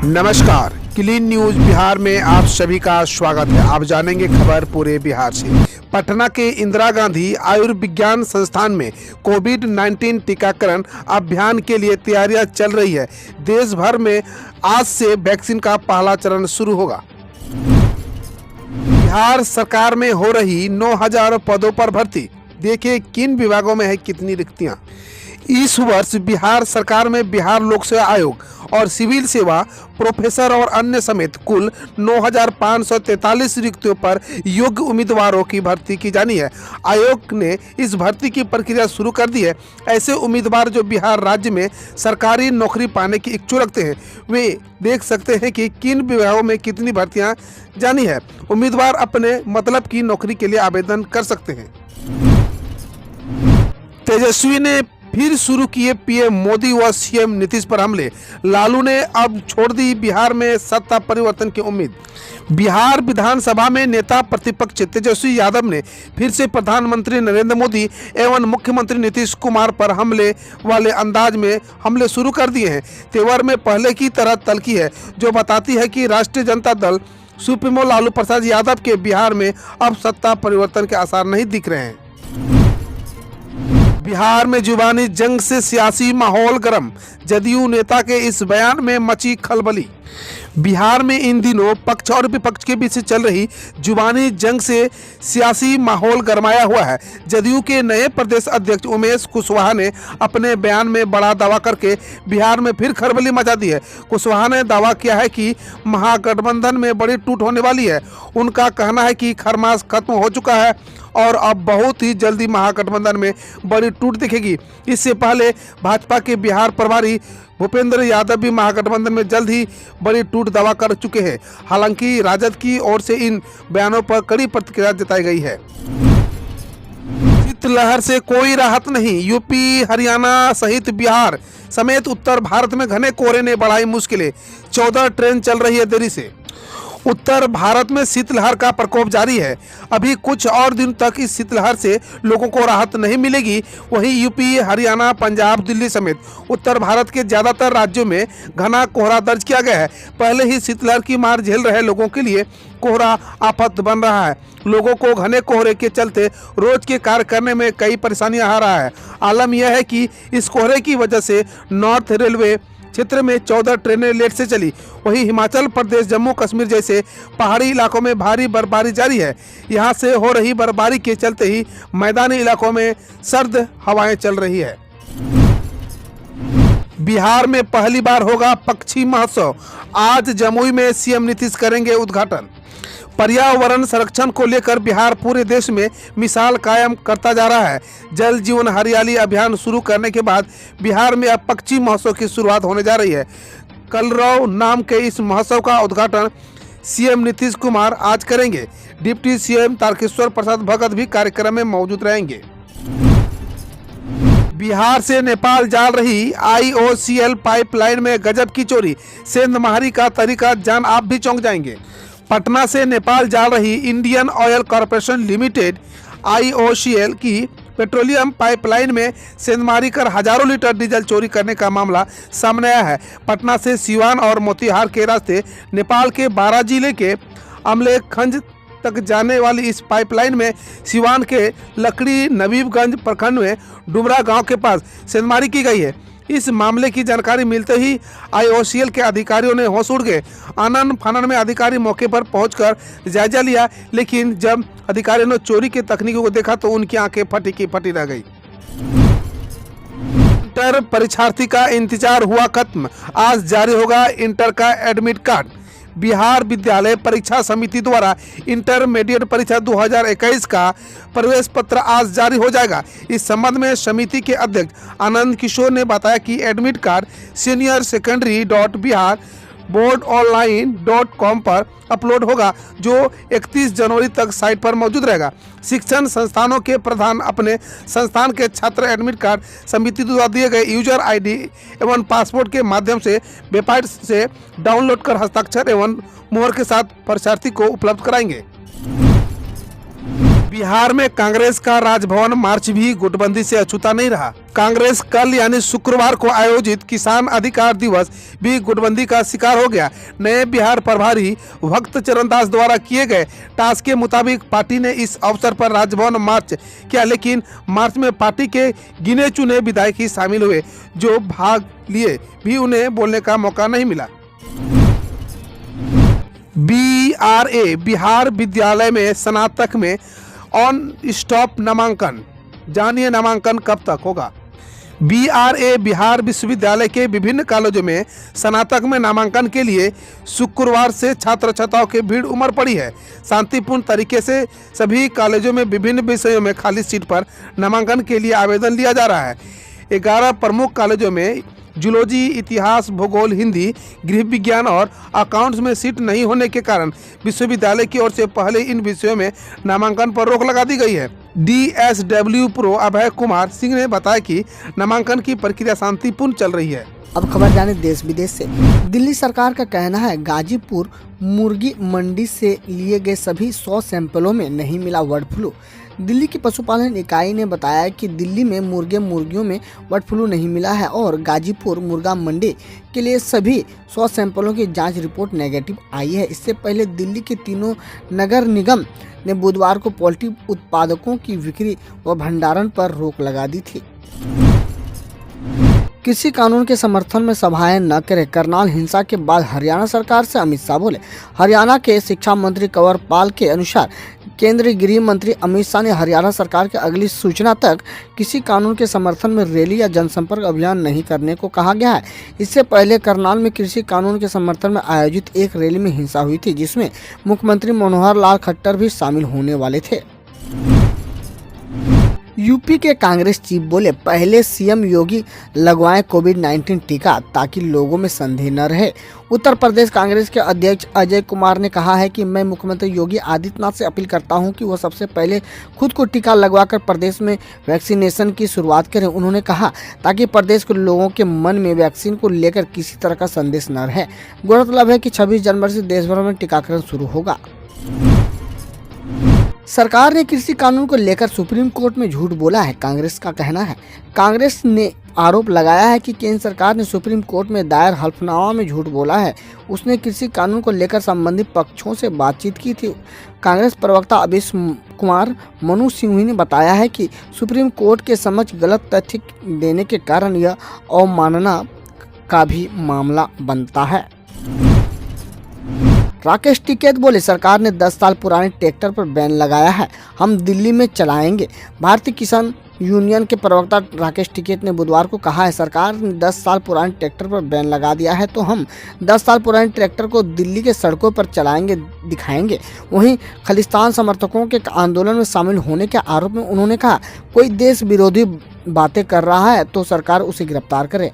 नमस्कार, clean news Bihar में आप सभी का स्वागत है। आप जानेंगे खबर पूरे बिहार से। पटना के इंदिरा गांधी आयुर्विज्ञान संस्थान में कोविड-19 टीकाकरण अभियान के लिए तैयारियां चल रही है। देश भर में आज से वैक्सीन का पहला चरण शुरू होगा। बिहार सरकार में हो रही 9,000 पदों पर भर्ती, देखिए किन विभागों में है कितनी रिक्तियां। इस वर्ष बिहार सरकार में बिहार लोक सेवा आयोग और सिविल सेवा प्रोफेसर और अन्य समेत कुल 9,543 रिक्तियों पर योग्य उम्मीदवारों की भर्ती की जानी है। आयोग ने इस भर्ती की प्रक्रिया शुरू कर दी है। ऐसे उम्मीदवार जो बिहार राज्य में सरकारी नौकरी पाने की इच्छुक रखते हैं वे देख सकते हैं कि किन विभागों में कितनी भर्तियां जानी है। उम्मीदवार अपने मतलब की नौकरी के लिए आवेदन कर सकते हैं। तेजस्वी ने फिर शुरू किए पीएम मोदी व सीएम नीतीश पर हमले। लालू ने अब छोड़ दी बिहार में सत्ता परिवर्तन की उम्मीद। बिहार विधानसभा में नेता प्रतिपक्ष तेजस्वी यादव ने फिर से प्रधानमंत्री नरेंद्र मोदी एवं मुख्यमंत्री नीतीश कुमार पर हमले वाले अंदाज में हमले शुरू कर दिए हैं। तेवर में पहले की तरह तल्खी है जो बताती है कि राष्ट्रीय जनता दल सुप्रीमो लालू प्रसाद यादव के बिहार में अब सत्ता परिवर्तन के आसार नहीं दिख रहे हैं। बिहार में जुबानी जंग से सियासी माहौल गर्म, जदयू नेता के इस बयान में मची खलबली। बिहार में इन दिनों पक्ष और विपक्ष के बीच चल रही जुबानी जंग से सियासी माहौल गरमाया हुआ है। जदयू के नए प्रदेश अध्यक्ष उमेश कुशवाहा ने अपने बयान में बड़ा दावा करके बिहार में फिर खलबली मचा दी है। कुशवाहा ने दावा किया है कि महागठबंधन में बड़ी टूट होने वाली है। उनका कहना है कि खरमास खत्म हो चुका है और अब बहुत ही जल्दी महागठबंधन में बड़ी टूट दिखेगी। इससे पहले भाजपा के बिहार प्रभारी भूपेंद्र यादव भी महागठबंधन में जल्द ही बड़ी टूट दावा कर चुके हैं। हालांकि राजद की ओर से इन बयानों पर कड़ी प्रतिक्रिया जताई गई है। शीतलहर से कोई राहत नहीं, यूपी हरियाणा सहित बिहार समेत उत्तर भारत में घने कोहरे ने बढ़ाई मुश्किलें। 14 ट्रेन चल रही है देरी से। उत्तर भारत में शीतलहर का प्रकोप जारी है। अभी कुछ और दिन तक इस शीतलहर से लोगों को राहत नहीं मिलेगी। वहीं यूपी हरियाणा पंजाब दिल्ली समेत उत्तर भारत के ज़्यादातर राज्यों में घना कोहरा दर्ज किया गया है। पहले ही शीतलहर की मार झेल रहे लोगों के लिए कोहरा आफत बन रहा है। लोगों को घने कोहरे के चलते रोज के कार्य करने में कई परेशानियां आ रहा है। आलम यह है कि इस कोहरे की वजह से नॉर्थ रेलवे क्षेत्र में 14 ट्रेनें लेट से चली। वहीं हिमाचल प्रदेश जम्मू कश्मीर जैसे पहाड़ी इलाकों में भारी बर्फबारी जारी है। यहां से हो रही बर्फबारी के चलते ही मैदानी इलाकों में सर्द हवाएं चल रही है। बिहार में पहली बार होगा पक्षी महोत्सव। आज जमुई में सीएम नीतीश करेंगे उद्घाटन। पर्यावरण संरक्षण को लेकर बिहार पूरे देश में मिसाल कायम करता जा रहा है। जल जीवन हरियाली अभियान शुरू करने के बाद बिहार में अब पक्षी महोत्सव की शुरुआत होने जा रही है। कलरव नाम के इस महोत्सव का उद्घाटन सीएम नीतीश कुमार आज करेंगे। डिप्टी सीएम तारकेश्वर प्रसाद भगत भी कार्यक्रम में मौजूद रहेंगे। बिहार से नेपाल जा रही IOCL पाइपलाइन में गजब की चोरी, सेंधमारी का तरीका जान आप भी चौंक जाएंगे। पटना से नेपाल जा रही Indian oil corporation limited IOCL की पेट्रोलियम पाइपलाइन में सेंधमारी कर हजारों लीटर डीजल चोरी करने का मामला सामने आया है। पटना से सिवान और मोतिहार के रास्ते नेपाल के 12 जिले के अमलेखगंज तक जाने वाली इस पाइपलाइन में सिवान के लकड़ी नबीबगंज प्रखंड में डुमरा गांव के पास सेंधमारी की गई है। इस मामले की जानकारी मिलते ही IOCL के अधिकारियों ने होश उड़ गए। आनन फानन में अधिकारी मौके पर पहुंचकर जायजा लिया, लेकिन जब अधिकारियों ने चोरी के तकनीकों को देखा तो उनकी आंखें फटी की फटी रह गई। इंटर परीक्षार्थी का इंतजार हुआ खत्म, आज जारी होगा इंटर का एडमिट कार्ड। बिहार विद्यालय परीक्षा समिति द्वारा इंटरमीडिएट परीक्षा 2021 का प्रवेश पत्र आज जारी हो जाएगा। इस संबंध में समिति के अध्यक्ष आनंद किशोर ने बताया कि एडमिट कार्ड senior-secondary.biharboardonline.com पर अपलोड होगा, जो 31 जनवरी तक साइट पर मौजूद रहेगा। शिक्षण संस्थानों के प्रधान अपने संस्थान के छात्र एडमिट कार्ड समिति द्वारा दिए गए यूजर ID एवं पासपोर्ट के माध्यम से वेबसाइट से डाउनलोड कर हस्ताक्षर एवं मुहर के साथ परीक्षार्थी को उपलब्ध कराएंगे। बिहार में कांग्रेस का राजभवन मार्च भी गुटबंदी से अछूता नहीं रहा। कांग्रेस कल यानी शुक्रवार को आयोजित किसान अधिकार दिवस भी गुटबंदी का शिकार हो गया। नए बिहार प्रभारी भक्त चरण दास द्वारा किए गए टास्क के मुताबिक पार्टी ने इस अवसर पर राजभवन मार्च किया, लेकिन मार्च में पार्टी के गिने चुने विधायक ही शामिल हुए। जो भाग लिए भी उन्हें बोलने का मौका नहीं मिला। BRA बिहार विद्यालय में स्नातक में ऑन स्टॉप नामांकन, जानिए नामांकन कब तक होगा। BRA बिहार विश्वविद्यालय के विभिन्न कॉलेजों में स्नातक में नामांकन के लिए शुक्रवार से छात्र छात्राओं की भीड़ उमड़ पड़ी है। शांतिपूर्ण तरीके से सभी कॉलेजों में विभिन्न विषयों में खाली सीट पर नामांकन के लिए आवेदन लिया जा रहा है। 11 प्रमुख कॉलेजों में जूलॉजी, इतिहास, भूगोल, हिंदी, गृह विज्ञान और अकाउंट्स में सीट नहीं होने के कारण विश्वविद्यालय की ओर से पहले इन विषयों में नामांकन पर रोक लगा दी गई है। DSW प्रो अभय कुमार सिंह ने बताया कि नामांकन की प्रक्रिया शांतिपूर्ण चल रही है। अब खबर जाने देश विदेश से। दिल्ली सरकार का कहना है गाजीपुर मुर्गी मंडी से लिए गए सभी 100 सैंपलों में नहीं मिला बर्ड फ्लू। दिल्ली की पशुपालन इकाई ने बताया कि दिल्ली में मुर्गियों में बर्ड फ्लू नहीं मिला है और गाजीपुर मुर्गा मंडी के लिए सभी 100 सैंपलों की जांच रिपोर्ट नेगेटिव आई है। इससे पहले दिल्ली के तीनों नगर निगम ने बुधवार को पोल्ट्री उत्पादकों की बिक्री व भंडारण पर रोक लगा दी थी। कृषि कानून के समर्थन में सभाएं न करें, करनाल हिंसा के बाद हरियाणा सरकार से अमित शाह बोले। हरियाणा के शिक्षा मंत्री कंवर पाल के अनुसार केंद्रीय गृह मंत्री अमित शाह ने हरियाणा सरकार के अगली सूचना तक कृषि कानून के समर्थन में रैली या जनसंपर्क अभियान नहीं करने को कहा गया है। इससे पहले करनाल में कृषि कानून के समर्थन में आयोजित एक रैली में हिंसा हुई थी, जिसमें मुख्यमंत्री मनोहर लाल खट्टर भी शामिल होने वाले थे। यूपी के कांग्रेस चीफ बोले, पहले सीएम योगी लगवाएं कोविड-19 टीका ताकि लोगों में संदेह न रहे। उत्तर प्रदेश कांग्रेस के अध्यक्ष अजय कुमार ने कहा है कि मैं मुख्यमंत्री योगी आदित्यनाथ से अपील करता हूं कि वो सबसे पहले खुद को टीका लगवाकर प्रदेश में वैक्सीनेशन की शुरुआत करें। उन्होंने कहा ताकि प्रदेश के लोगों के मन में वैक्सीन को लेकर किसी तरह का संदेश न रहे। गौरतलब है कि 26 जनवरी से देश भर में टीकाकरण शुरू होगा। सरकार ने कृषि कानून को लेकर सुप्रीम कोर्ट में झूठ बोला है, कांग्रेस का कहना है। कांग्रेस ने आरोप लगाया है कि केंद्र सरकार ने सुप्रीम कोर्ट में दायर हल्फनामा में झूठ बोला है। उसने कृषि कानून को लेकर संबंधित पक्षों से बातचीत की थी। कांग्रेस प्रवक्ता अवधेश कुमार मनु सिंघवी ने बताया है कि सुप्रीम कोर्ट के समक्ष गलत तथ्य देने के कारण यह अवमानना का भी मामला बनता है। राकेश टिकैत बोले, सरकार ने 10 साल पुराने ट्रैक्टर पर बैन लगाया है, हम दिल्ली में चलाएंगे। भारतीय किसान यूनियन के प्रवक्ता राकेश टिकैत ने बुधवार को कहा है, सरकार ने 10 साल पुराने ट्रैक्टर पर बैन लगा दिया है तो हम 10 साल पुराने ट्रैक्टर को दिल्ली के सड़कों पर चलाएंगे, दिखाएंगे। वहीं खालिस्तान समर्थकों के आंदोलन में शामिल होने के आरोप में उन्होंने कहा, कोई देश विरोधी बातें कर रहा है तो सरकार उसे गिरफ्तार करे।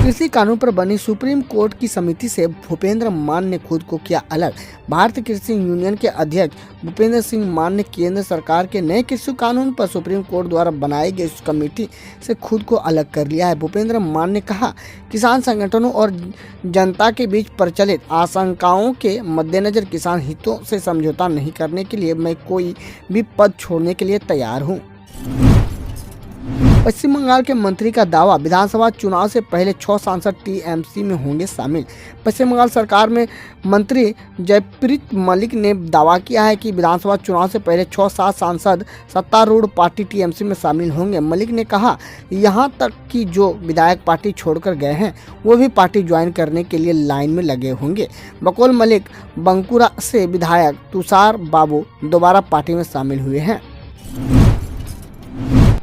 कृषि कानून पर बनी सुप्रीम कोर्ट की समिति से भूपेंद्र मान ने खुद को किया अलग। भारतीय कृषि यूनियन के अध्यक्ष भूपेंद्र सिंह मान ने केंद्र सरकार के नए कृषि कानून पर सुप्रीम कोर्ट द्वारा बनाई गई इस कमेटी से खुद को अलग कर लिया है। भूपेंद्र मान ने कहा, किसान संगठनों और जनता के बीच प्रचलित आशंकाओं के मद्देनजर किसान हितों से समझौता नहीं करने के लिए मैं कोई भी पद छोड़ने के लिए तैयार हूँ। पश्चिम बंगाल के मंत्री का दावा, विधानसभा चुनाव से पहले 6 सांसद टीएमसी में होंगे शामिल। पश्चिम बंगाल सरकार में मंत्री जयप्रीत मलिक ने दावा किया है कि विधानसभा चुनाव से पहले 6-7 सांसद सत्तारूढ़ पार्टी टीएमसी में शामिल होंगे। मलिक ने कहा, यहां तक कि जो विधायक पार्टी छोड़कर गए हैं वो भी पार्टी ज्वाइन करने के लिए लाइन में लगे होंगे। बकौल मलिक, बंकुरा से विधायक तुषार बाबू दोबारा पार्टी में शामिल हुए हैं।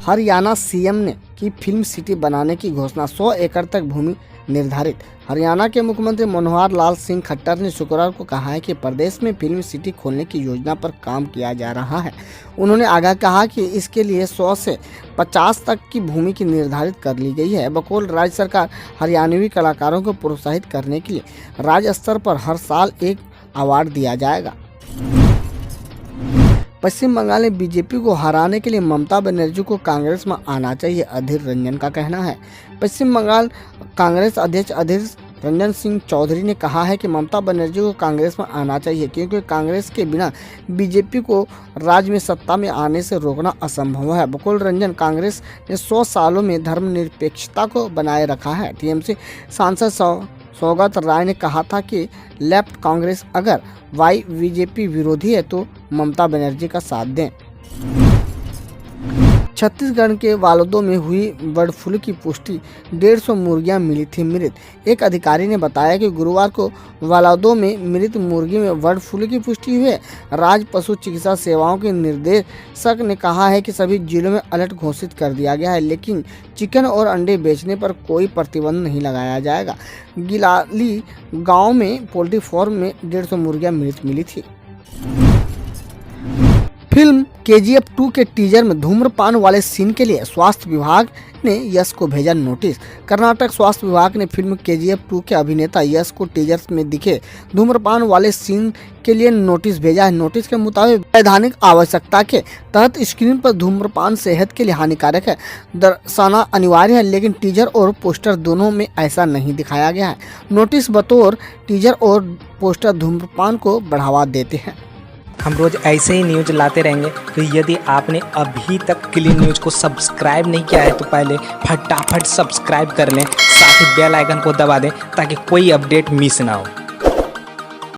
हरियाणा सीएम ने की फिल्म सिटी बनाने की घोषणा, 100 एकड़ तक भूमि निर्धारित। हरियाणा के मुख्यमंत्री मनोहर लाल सिंह खट्टर ने शुक्रवार को कहा है कि प्रदेश में फिल्म सिटी खोलने की योजना पर काम किया जा रहा है। उन्होंने आगाह कहा कि इसके लिए 100 से 50 तक की भूमि की निर्धारित कर ली गई है। बकौल राज्य सरकार हरियाणवी कलाकारों को प्रोत्साहित करने के लिए राज्य स्तर पर हर साल एक अवार्ड दिया जाएगा। पश्चिम बंगाल में बीजेपी को हराने के लिए ममता बनर्जी को कांग्रेस में आना चाहिए, अधीर रंजन का कहना है। पश्चिम बंगाल कांग्रेस अध्यक्ष अधीर रंजन सिंह चौधरी ने कहा है कि ममता बनर्जी को कांग्रेस में आना चाहिए, क्योंकि कांग्रेस के बिना बीजेपी को राज्य में सत्ता में आने से रोकना असंभव है। बकुल रंजन, कांग्रेस ने 100 सालों में धर्मनिरपेक्षता को बनाए रखा है। टीएमसी सांसद सौगत राय ने कहा था कि लेफ्ट कांग्रेस अगर वाई बीजेपी विरोधी है तो ममता बनर्जी का साथ दें। छत्तीसगढ़ के वालदों में हुई बर्ड फ्लू की पुष्टि, 150 मुर्गियां मिली थी मृत। एक अधिकारी ने बताया कि गुरुवार को वालदों में मृत मुर्गी में बर्ड फ्लू की पुष्टि हुई है। राज्य पशु चिकित्सा सेवाओं के निर्देशक ने कहा है कि सभी जिलों में अलर्ट घोषित कर दिया गया है, लेकिन चिकन और अंडे बेचने पर कोई प्रतिबंध नहीं लगाया जाएगा। गिलाली गाँव में पोल्ट्री फार्म में 150 मुर्गियां मृत मिली थी। फिल्म KGF 2 के टीजर में धूम्रपान वाले सीन के लिए स्वास्थ्य विभाग ने यश को भेजा नोटिस। कर्नाटक स्वास्थ्य विभाग ने फिल्म KGF 2 के अभिनेता यश को टीजर में दिखे धूम्रपान वाले सीन के लिए नोटिस भेजा है। नोटिस के मुताबिक वैधानिक आवश्यकता के तहत स्क्रीन पर धूम्रपान सेहत के लिए हानिकारक है, दर्शाना अनिवार्य है, लेकिन टीजर और पोस्टर दोनों में ऐसा नहीं दिखाया गया है। नोटिस बतौर टीजर और पोस्टर धूम्रपान को बढ़ावा देते हैं। हम रोज ऐसे ही न्यूज लाते रहेंगे, तो यदि आपने अभी तक क्लीन न्यूज को सब्सक्राइब नहीं किया है तो पहले फटाफट सब्सक्राइब कर लें, साथ ही बेल आइकन को दबा दें ताकि कोई अपडेट मिस ना हो।